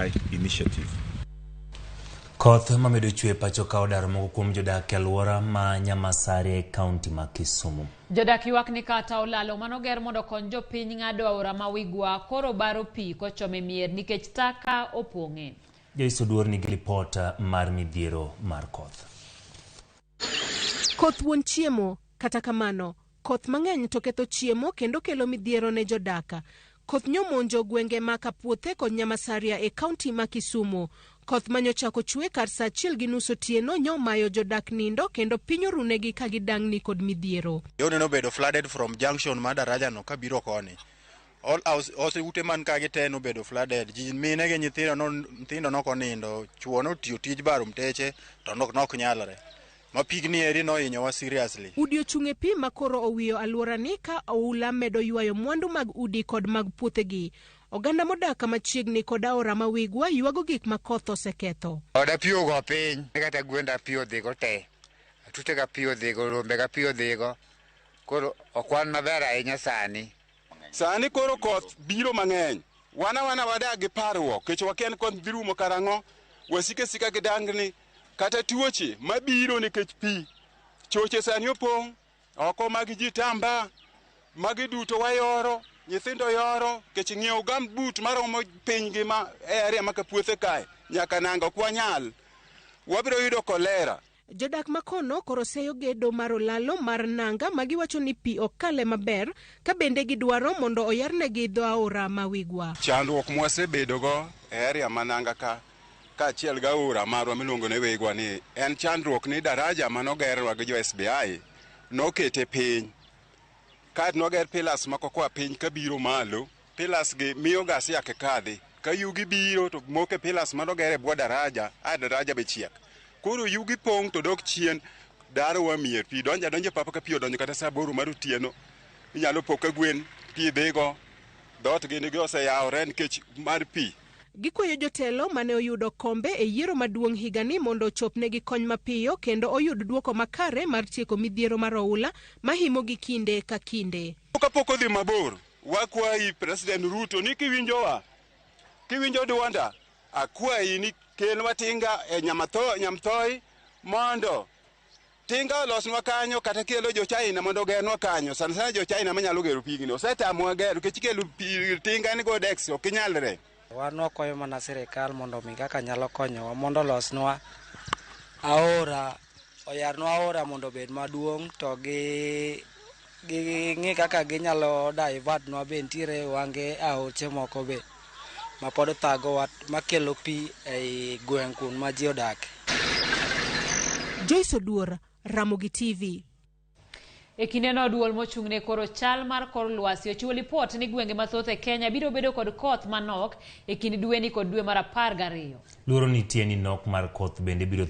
SBI initiative. Koth mamedo chwe pacho ka odaro moko kuom jodak e alwora ma Nyamasare e kaunti ma Kisumu. Jodak ywak ni kata olalo manoger mondo kony jopiny ng'ado aora ma Wigwa koro baro pi kochome mier nikech taka opong'e. Joiso duor nigi ripota mar midhiero mar Koth. Koth wuon chiemo, kata kamano, koth mang'eny to ketho chiemo kendo kelo midhiero ne jodaka. Koth nyomonjo gwenge ma Kapuothe kod Nyamasaria e kaunti ma Kisumu. Koth manyochako chwe kar saa 1:30 otieno nyomayo jodak nindo kendo piny orunegi ka gidang'ni kod midhiero. Yone no bedo flooded from junction ma daraja no kabiro koni. All house ute man ka giteno bedo flooded. Ji mine gi nyithindo no konindo, chuo no tiyo tij baro mteche to nok nyalore. Ma pigni eri no inyowa seriously. Udi ochung'e pi makoro owiyo alwora ni ka oula medo ywayo mwandu mag udi kod mag puothegi. Oganda modaka machiegni kod aora ma Wigwa ywago gik ma koth oseketho. Oda piyo go piny, kata gwenda piyo dhigo te. Atute ga piyo dhigo, rombe ga piyo dhigo. Koro okwan maber ahinya sani. Sani koro koth biro mang'eny. Wana wadak gi parruok, kech waken koth birumo karang'o, wasike sika gidangni, kata tuoche mabiro nikech pi. Choche sani opong', oko mag ji tamba, magi duto wayoro, nyithindo yoro, kech ng'iewo gambut maromo piny gi ma area ma Kapuothe kae, nyaka nanga ok wanyal. Wabiro yudo kolera. Jodak makono koro seyo gedo mar olalo mar nanga magiwacho ni pi okale maber ka bende gidwaro mondo oyarnegi dho aora ma Wigwa. Chandruok mwasebedo go e area mananga ka achiel ga aora marwa miluongo ni Wigwa ni en chandruok ni daraja manogerwa gi jo SBI nokete piny. Ka noger pillars mako kwa piny kabiro malo, pillars gi miyo gas yake kadhi. Ka yugi biro to moke pillars manogere bwo daraja be chiek. Koro yugi pong' to dok chien daro wa mier pi donje papa ka pi odonjo kata saa 8 mar otieno inyalo poka gwen pi dhigo dot gini gi oseyawore nikech mar pi. Gikwayo jotelo mane oyudo kombe e yiero maduong' higani mondo ochopnegi kony mapiyo kendo oyud duoko makare mar tieko midhiero mar oula mahimo gi kinde ka kinde. Kapok odhi mabor, wakwayi President Ruto ni kiwinjo dwonda, akwayi ni kelwa tinga e Nyamthoi mondo tinga olosnwa kanyo kata kelo jo China mondo gernwa kanyo. Sana jo China manyalo gero pigni osetamwa gero kech kelo tinga ni go dex ok nyalre. Wan wakwayo mana sirikal mondo mi kaka nyalo konyowa mondo losnwa aora, oyarnwa aora mondo bed maduong' to gi ng'i kaka ginyalo divert nwa be ntiere wange aoche moko be mapod thago makelo pi ei gweng' kun ma ji odak. Joiso duor, Ramogi TV. E kinde no duol mochung'ne koro chal mar kor lwasi ochiwo lipot ni gwenge mathoth e Kenya biro bedo kod koth manok e kind dweni kod dwe mar 12. Luoro nitie ni nok mar koth bende biro